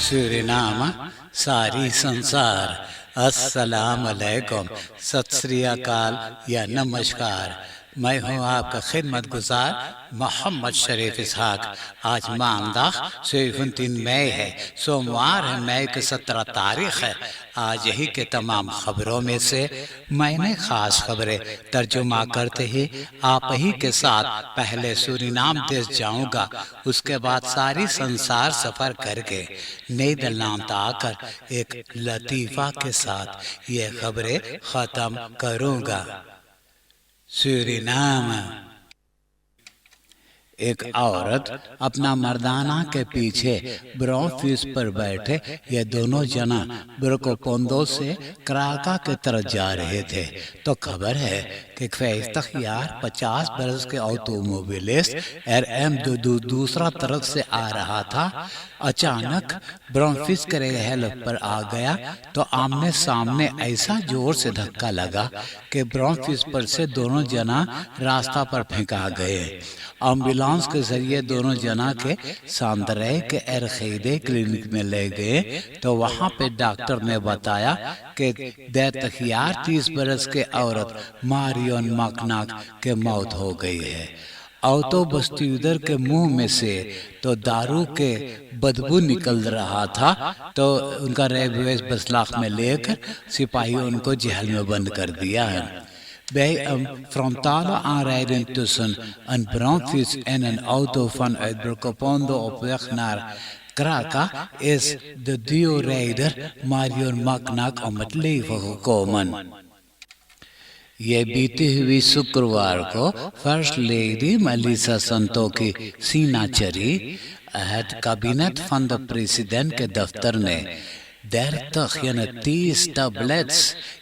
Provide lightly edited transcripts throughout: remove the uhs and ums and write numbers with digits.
Suriname सारी संसार अस्सलाम अलैकुम सत श्री अकाल या नमस्कार। मैं हूँ आपका खिदमत गुजार मोहम्मद शरीफ इसहाक। आज मानदाह 3 मई है, सोमवार है, मई की 17 तारीख है। आज यही के तमाम खबरों में से मैंने खास खबरें तर्जुमा करते ही आप ही के साथ पहले सूरीनाम देश जाऊंगा, उसके बाद सारी संसार सफर करके नीदरलैंड आकर एक लतीफा के साथ ये खबरें खत्म करूंगा। सूरीनाम। एक औरत अपना मर्दाना के पीछे ब्रोफिस पर बैठे ये दोनों जना ब्रोकोपोंडो से क्राका की तरफ जा रहे थे तो खबर है कि यार 50 बरस के ऑटोमोबिलिस्ट RM दूसरा तरफ से आ रहा था। अचानक ब्रोफिस के हेल्प पर आ गया तो आमने सामने ऐसा जोर से धक्का लगा कि ब्रोफिस पर से दोनों जना रास्ता पर फेंका गए। एम्बुलेंस के जरिए दोनों जना के सांदरे के एरखीदे क्लिनिक में ले गए तो वहां पे डॉक्टर ने बताया कि यार 30 बरस के औरत मारियन मकनाक के मौत हो गई है। ऑटो बस्ती उधर के मुंह में से तो दारू के बदबू निकल रहा था तो उनका रेलवे बसलाख में लेकर सिपाही उनको जेल में बंद कर दिया है। Bij een frontale aanrijding tussen een brandfiets en een auto vanuit Brokopondo op weg naar Kraka is de duo-rijder Marion Maknak om het leven gekomen. ये बीती हुई शुक्रवार को first lady Melissa Santokhi Seenacherry head cabinet van de president के दफ्तर ने 30 tablets,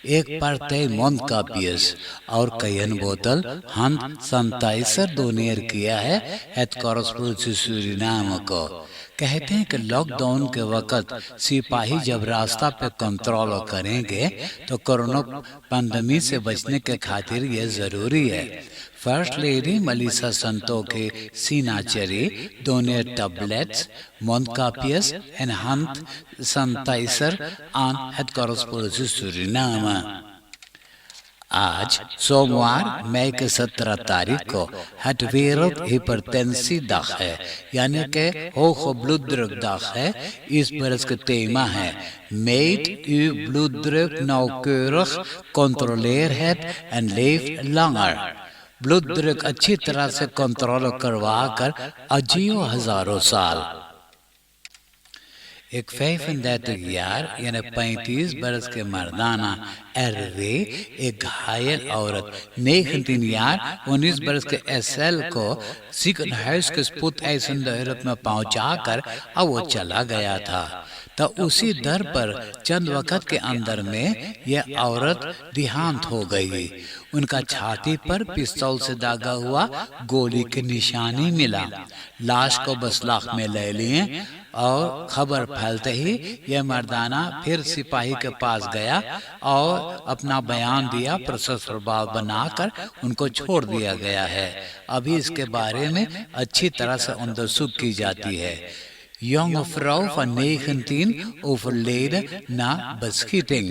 एक party मोनकापियस और कई बोतल हैंड सैनिटाइजर डोनेट किया है हेडक्वार्टर्स सूरीनाम को। कहते हैं कि लॉकडाउन के वक्त सिपाही जब रास्ता पे कंट्रोल करेंगे तो कोरोना पैंडेमिक से बचने के खातिर ये जरूरी है। First lady Melissa Santokhi Seenacherry donate tablets, मोनकापियस and hand sanitiser on headquarters Suriname. आज सोमवार मई के 17 तारीख को het wereld hypertensiedag है, यानी के hoge bloeddrukdag है। इस बरस का तेमा है meet uw bloeddruk nauwkeurig, controleer het en leef langer। Blood अच्छी तरह से कंट्रोल करवा कर अजियो हजारों साल। एक 35 यानी 35 बरस के मर्दाना एरवे एक घायल औरत 19 बरस के SL को सिकनहाइस के स्पुत ऐसन दहरत में पहुंचाकर अब वो चला गया था। तो उसी दर पर चंद वक्त के अंदर में यह औरत देहांत हो गई। उनका छाती पर पिस्तौल से दागा हुआ गोली की निशानी मिला। लाश को बसलाख में ले लिए और खबर फैलते ही यह मर्दाना फिर सिपाही के पास गया और अपना बयान दिया। प्रोसेस प्रभाव बनाकर उनको छोड़ दिया गया है। अभी इसके बारे में अच्छी तरह से onderzoek की जाती है। Jonge vrouw van 19 overleden na beschieting।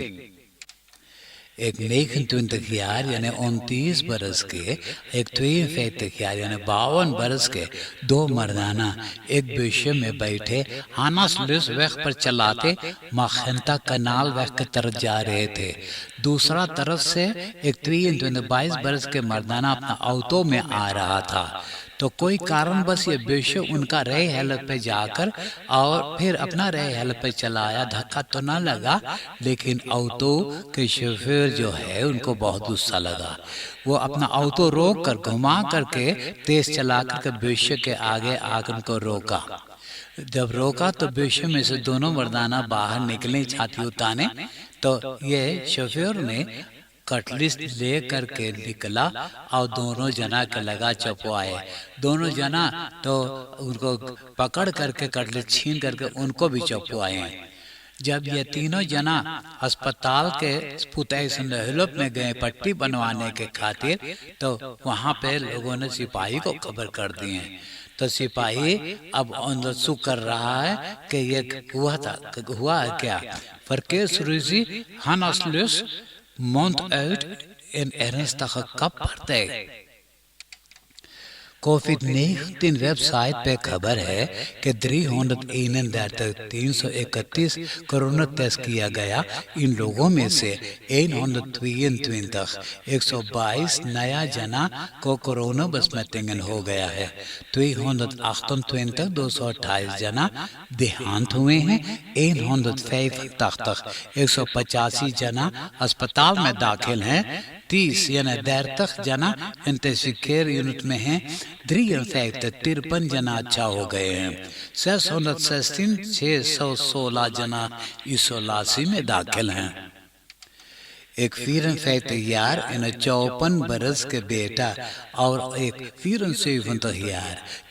एक 29 यानी 29 बरस के, एक 52 यानी 52 बरस के दो मर्दाना एक बेशे में बैठे हानासलुस वेग पर चलाते माखंता कनाल वेग की तरफ जा रहे थे। दूसरा तरफ से एक 22 बरस के मर्दाना अपना ऑटो में आ रहा था तो कोई कारण बस ये बेशे उनका रे हेल्प पे जाकर और फिर अपना रे हेल्प पे चलाया। धक्का तो ना लगा लेकिन ऑटो के शोफर जो है उनको बहुत गुस्सा लगा। वो अपना ऑटो रोक कर घुमा करके तेज चला करके बेशे के आगे आकर उनको रोका। जब रोका तो बेशे में से दोनों मर्दाना बाहर निकले छाती उताने तो ये शोफर ने कटलिस ले करके निकला और दोनों जना के लगा चपवाए। दोनों जना तो उनको पकड़ करके कटलिस छीन करके उनको भी चपवाए। जब ये तीनों जना अस्पताल के स्पुतैसनहलप में गए पट्टी बनवाने के खातिर तो वहां पे लोगों ने सिपाही को खबर कर दिए। तो सिपाही अब अंदर कर रहा है कि ये हुआ है क्या। Verkeers ruzie Hannaslus mondt uit een ernstige kappartij. कोविड-19 वेबसाइट पे खबर है कि 331 कोरोना टेस्ट किया गया। इन लोगों में से 122 नया जना को कोरोना besmettingen हो गया है। 228 जना देहांत हुए हैं। 185 जना अस्पताल में दाखिल हैं। 30 जना इंटेंसिव केयर यूनिट में हैं। 53 जना अच्छा हो गए हैं। 616 जना इसोलासी में दाखिल हैं। एक 54 बरस के बेटा और एक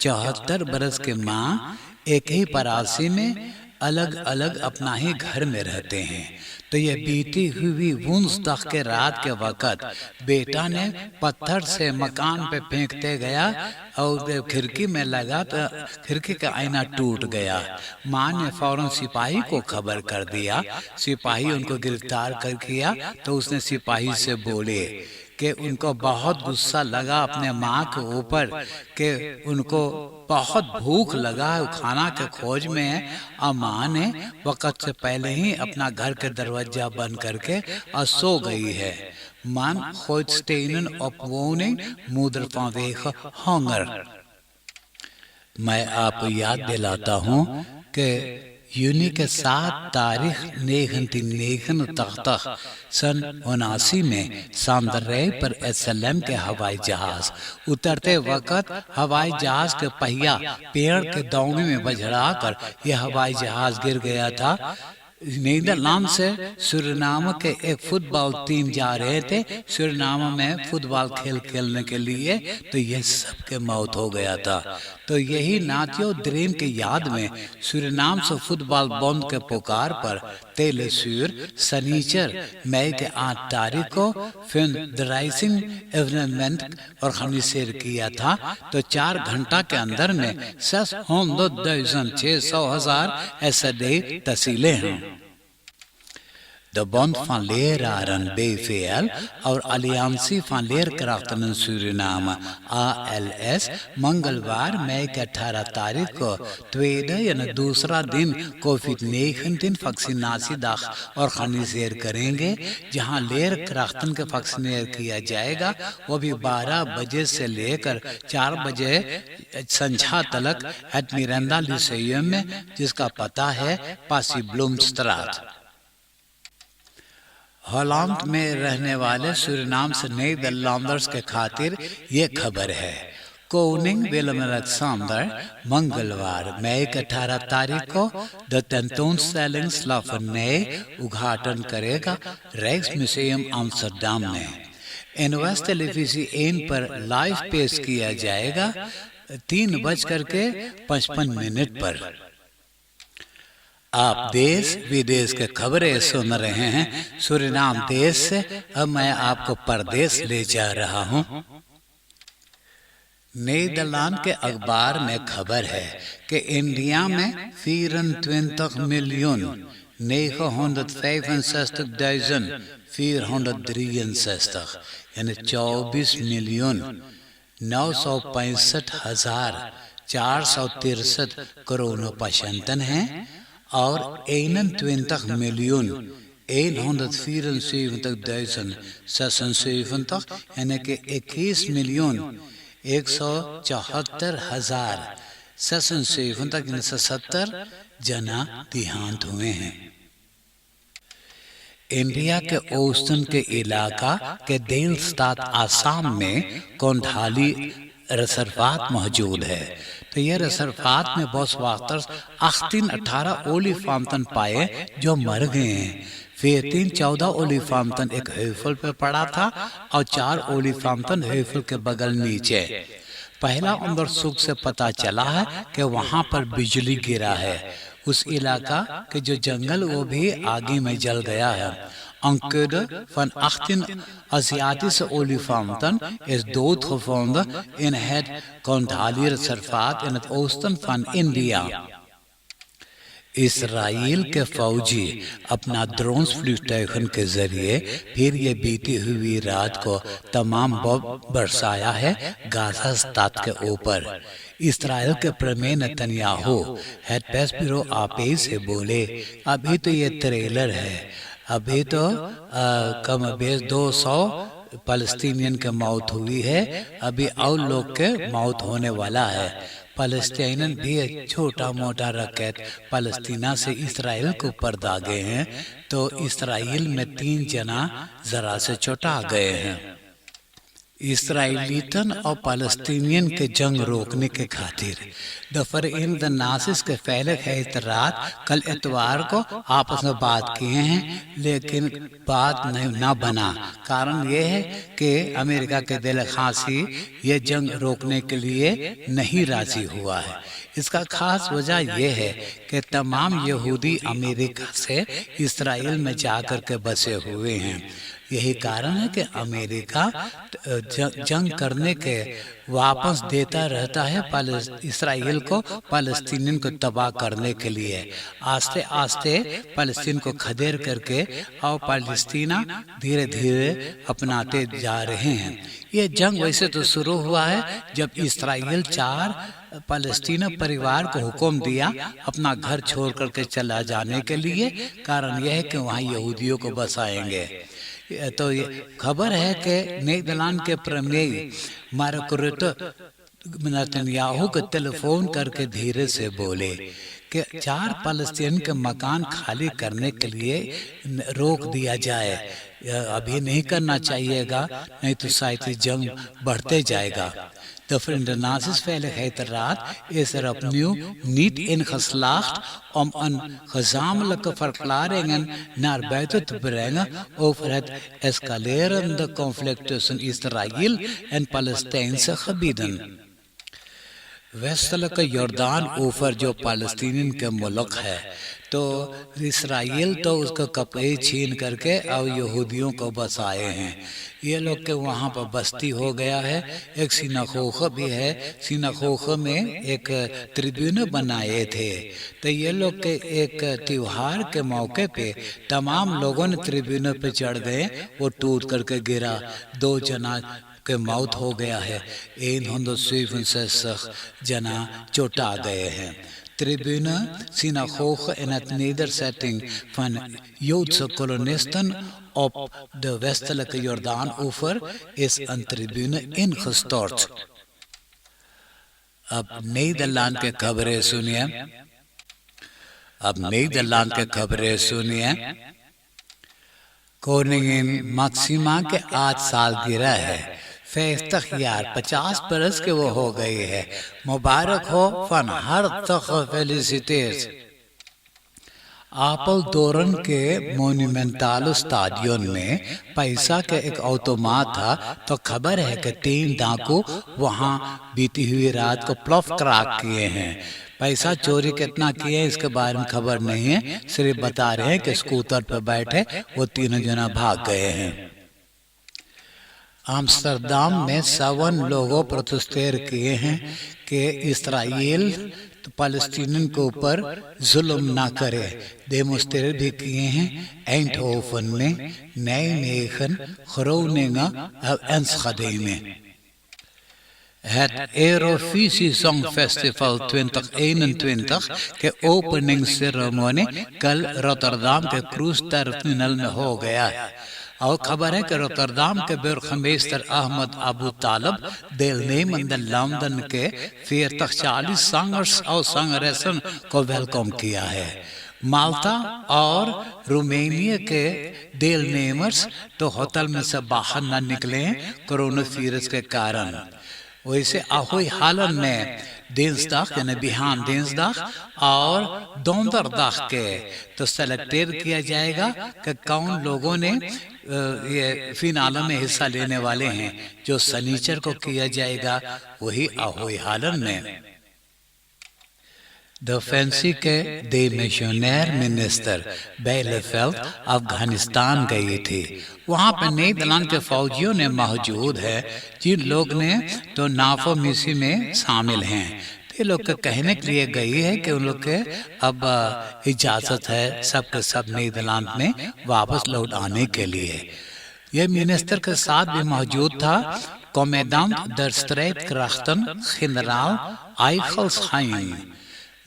74 बरस के माँ एक ही परासी में अलग अलग अपना ही घर में रहते हैं। तो ये बीती हुई वुंसदख के रात के वक़्त बेटा ने पत्थर से मकान पे फेंकते गया और खिड़की में लगा तो खिड़की का आईना टूट गया। माँ ने फौरन सिपाही को खबर कर दिया। सिपाही उनको गिरफ्तार कर किया तो उसने सिपाही से बोले कि उनको बहुत गुस्सा लगा अपने माँ के ऊपर कि उनको बहुत भूख लगा है, खाना के खोज में है और माँ ने वक़्त से पहले ही अपना घर के दरवाजा बंद करके और सो गई है। Man gooit stenen op woning, moeder vanwege honger. मैं आपको याद दिलाता हूँ कि यूनी के 7 तारीख 1989 सन 79 में सांदरे पर SLM के हवाई जहाज उतरते वक्त हवाई जहाज के पहिया पेड़ के दौने में बजड़ा कर यह हवाई जहाज गिर गया था। नीदरलैंड से सूरीनाम के एक फुटबॉल टीम जा रहे थे सूरीनाम में फुटबॉल खेलने के लिए, तो यह सबके मौत हो गया था। तो यही नाथियो ड्रीम की याद में सूरीनाम से फुटबॉल बंद के पुकार पर तेलसूर सनीचर मई के 8 तारीख को फिर ड्राइसिंग इवेंट ऑर्गेनाइज किया था। तो 4 घंटा के अंदर में 600,000 SAD तहसीलें हैं। De Bond van Leraren BVL और Alliantie van Leerkrachten in Suriname ALS मंगलवार मई के 18 तारीख को दूसरा दिन कोविड-19 वैक्सीनेशन ऑर्गेनाइज करेंगे, जहां लेरक्राफ्टन के वैक्सीनेट किया जाएगा। वो भी 12 बजे से लेकर 4 बजे संझा तक एट मिरांडा लिसेयम में, जिसका पता है पासी ब्लूमस्ट्राट। हॉलैंड में रहने वाले सूरीनाम से नीदरलैंडर्स के खातिर ये खबर है। कोनिंग विलियम अलेक्जेंडर मंगलवार मई के 18 तारीख को द टेंटोनस्टेलिंग्सलाफने उद्घाटन करेगा राइक्स म्यूजियम आम्स्टरडम में। NOS टेलीविजन 1 पर लाइव पेश किया जाएगा 3:55 पर। आप देश विदेश के खबरें सुन रहे हैं सूरीनाम देश से। अब मैं आपको परदेश ले जा रहा हूं। नीदरलैंड के अखबार में खबर है कि इंडिया में 24,965,463 यानी 24,965,463 कोरोना पेशेंट हैं और 21,174,076 यानी कि 21,174,076 जना देहांत हुए हैं। इंडिया के ओस्टन के इलाका के देलस्तात आसाम में कोंडाली रिजर्वात मौजूद है। तो यह रिजर्वात में बॉसवाटर 18 ओलिफांटन पाए जो मर गए हैं। फिर 14 ओलिफांटन एक हेफल पे पड़ा था और 4 ओलिफांटन हेफल के बगल नीचे। पहला अंदर सुख से पता चला है कि वहां पर बिजली गिरा है। उस इलाका के जो जंगल वो भी आगे में जल गया है Een van 18 Aziatische olifanten is doodgevonden in het Kandahar-reservaat in het oosten van India. Israel के फौजी अपना ड्रोन्स फ्लूटैगन के जरिए फिर ये बीती हुई रात को तमाम बरसाया है गाजा स्तात के ऊपर। इसराइल के प्रमेय नेतन्याहू हेड प्रेस ब्यूरो आपे से बोले, अभी तो ये ट्रेलर है, अभी तो कम बेश 200 फलस्तीनियन के मौत हुई है, अभी और लोग के मौत होने वाला है। फलस्तीन भी छोटा मोटा रकेट फलस्तीना से इसराइल को ऊपर दागे हैं, तो इसराइल में 3 जना जरा से चोटा गए हैं। इसराइलीतन और फलस्तीनियन के जंग रोकने के खातिर दफर इन द नासिस के फैले खैतरात कल इतवार को आपस में बात किए हैं, लेकिन बात न बना। कारण ये है कि अमेरिका के दिल खांसी ये जंग रोकने के लिए नहीं राजी हुआ है। इसका खास वजह यह है कि तमाम यहूदी अमेरिका से इसराइल में जाकर के बसे हुए हैं। यही कारण है कि अमेरिका जंग करने के वापस देता रहता है इसराइल को फलस्तीन को तबाह करने के लिए। आस्ते आस्ते फलस्तीन को खदेड़ करके और फलस्तीना धीरे धीरे अपनाते जा रहे हैं। ये जंग वैसे तो शुरू हुआ है जब इसराइल 4 फलस्तीनी परिवार को हुक्म दिया अपना घर छोड़ करके चला जाने के लिए। कारण यह है कि वहाँ यहूदियों को बसाएंगे। तो ये खबर है कि नीदरलैंड के प्रमेय मार्क रुtte नेतन्याहू को टेलीफोन करके धीरे से बोले कि 4 फलस्तीन के मकान खाली करने के लिए रोक दिया जाए, अभी नहीं करना चाहिएगा, नहीं तो शायद जंग बढ़ते जाएगा। De Nazi's Veiligheidsraad is er opnieuw niet in geslaagd om een gezamenlijke verklaringen naar buiten te brengen over het escalerende conflict tussen Israël en Palestijnse gebieden. वेस्टलक यॉर्दान ऊपर जो पालस्तीन के मुल्क है, तो इसराइल तो उसका कपड़े छीन करके और यहूदियों को बसाए हैं। ये लोग के वहाँ पर बस्ती हो गया है। एक सिनागोग भी है, सिनागोग में एक ट्रिब्यून बनाए थे। तो ये लोग के एक त्योहार के मौके पे तमाम लोगों ने ट्रिब्यून पे चढ़ गए, वो टूट करके गिरा, 2 जना के मौत हो गया है, 167 जना चोटा गए हैं। Tribune synagoge in het nederzetting van Joodse kolonisten op de westelijke Jordaan-oever is een tribune ingestort. अब नीदरलैंड के खबरें सुनिए। अब नीदरलैंड के खबरें सुनिए। कोनिगिन मैक्सिमा के 8 सालगिरह है। 50 बरस के वो हो गई है। मुबारक हो, फन हर तक फेलिसिटेट। आपेल्डोर्न के मोन्यूमेंटल स्टेडियम में पैसा के एक ऑटोमाट था, तो खबर है कि 3 डाकू वहां बीती हुई रात को प्लफ क्रैक किए हैं। पैसा चोरी कितना किए इसके बारे में खबर नहीं है, सिर्फ बता रहे हैं कि स्कूटर पर बैठे वो 3 जना भाग गए हैं। आम्स्टरडाम में 57 लोगों प्रोटेस्टेर किए हैं कि इसराइल तो फलस्तीन के ऊपर जुल्म ना करे। डेमोस्ट्रेट भी किए हैं एंडहोवन में, Nijmegen, Groningen en Enschede में। Het Eurovisie Songfestival 2021 के ओपनिंग सेरेमनी कल रोटरडाम के क्रूज टर्मिनल में हो गया है। और खबर है कि रोटरडाम के बुर्गमेस्टर अहमद अबू तालब deelnemende landen के 40 zangers और zangeressen को वेलकम किया है। माल्टा और रोमानिया के deelnemers तो होटल में से बाहर न निकले कोरोना वायरस के कारण। वैसे ahoy हालन में दिnsdag यानी बिहान दिnsdag और donderdag के तो सेलेक्टेड किया जाएगा कि कौन लोगों ने ये फिनाले में हिस्सा लेने वाले हैं। जो शनिचर को किया जाएगा वही ahoy हालन में। द फैंसी के द मिशनर मिनिस्टर बेलेफेल्ड अफगानिस्तान गई थी। वहाँ पे नीदरलैंड के फौजियों ने मौजूद है, जिन लोग ने तो नाफो मिसी में शामिल हैं। ये लोग के कहने के लिए गई है कि उन लोग के अब इजाज़त है सबके सब नीदरलैंड में वापस लौट आने के लिए। यह मिनिस्टर के साथ भी मौजूद था कॉमेडेंट दर स्ट्रेटkrachten जनरल आइखल्सहाइम।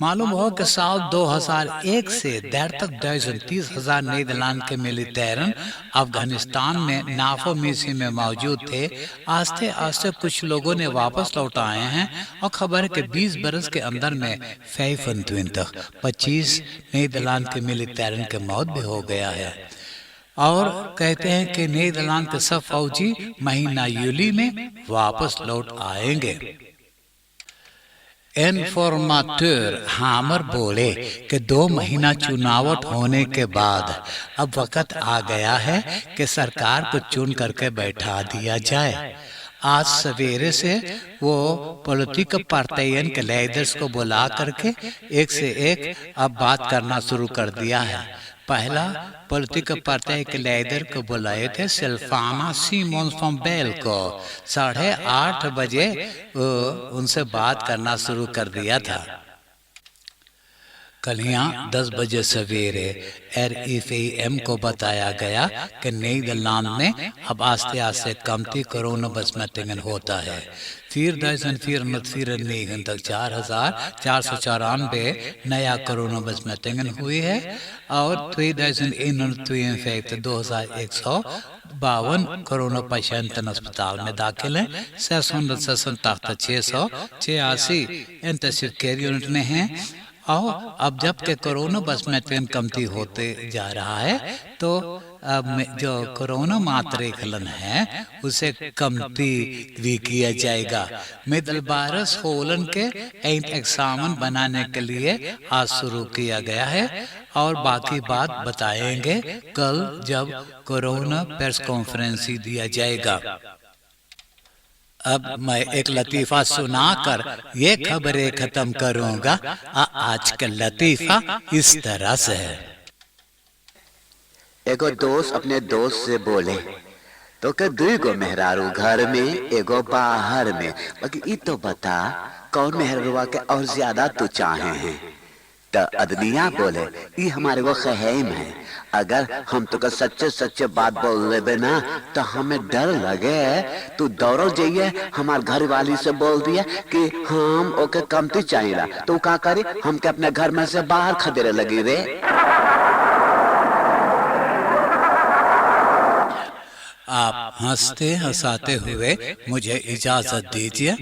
मालूम हो कि साल 2001 से देर तक 30,000 नीदरलैंड के मिलिटेरन अफगानिस्तान में नाफो मिसी में मौजूद थे। आस्ते आस्ते कुछ लोगों ने वापस लौट आए हैं और खबर है कि 20 बरस के अंदर में 25 नीदरलैंड के मिलिटेरन के मौत भी हो गया है। और कहते हैं कि नीदरलैंड के सब फौजी महीना यूली में वापस लौट आएंगे। इन्फॉर्मेटर हामर बोले कि 2 महीना चुनावट होने के बाद अब वक्त आ गया है कि सरकार को चुन करके बैठा दिया जाए। आज सवेरे से वो पॉलिटिकल पार्टियन के लीडर्स को बुला करके एक से एक अब बात करना शुरू कर दिया है। पहला पॉलिटिकल पार्टी के लीडर को बुलाए थे सिल्फाना सीमोन्स फ्रॉम बेल को। 8:30 बजे उनसे बात करना शुरू कर दिया था। कल यहाँ 10 बजे सवेरे RFAM को बताया गया कि नीदरलैंड में अब आस्ते आस्ते कमती कोरोना besmettingen होता है। 4,494 तक 4,494 नया कोरोना besmettingen हुई है और 3,152 2,152 कोरोना पेशेंट अस्पताल में दाखिल हैं। 686 इंटेंसिव केयर यूनिट में हैं। और अब जब के कोरोना besmettingen कमती होते जा रहा है तो अब जो कोरोना मात्रेखलन है उसे कमती भी किया जाएगा। मिडलबारस होलन के एग्जाम बनाने के लिए आज शुरू किया गया है और बाकी बात बताएंगे कल जब कोरोना प्रेस कॉन्फ्रेंस दिया जाएगा। अब मैं एक लतीफ़ा सुनाकर ये खबरें खत्म करूंगा। आज का लतीफ़ा इस तरह से है। एगो दोस्त अपने दोस्त से बोले तो के 2 गो मेहरारू घर में एगो बाहर में, बाकी ई तो बता कौन मेहरारूआ के और ज्यादा तू चाहे हैं। तो अदनिया बोले ई हमारे वो ख़हीम है, अगर हम तो का सच्चे सच्चे बात बोल लेबे ना तो हमें डर लगे तू दौड़ो जाइए हमार घर वाली से बोल दिया कि हम ओके कमती चाहिए तो का करी हमके अपने घर में से बाहर खदेरे लगी रे। आप हंसते हंसाते हुए मुझे इजाजत दीजिए।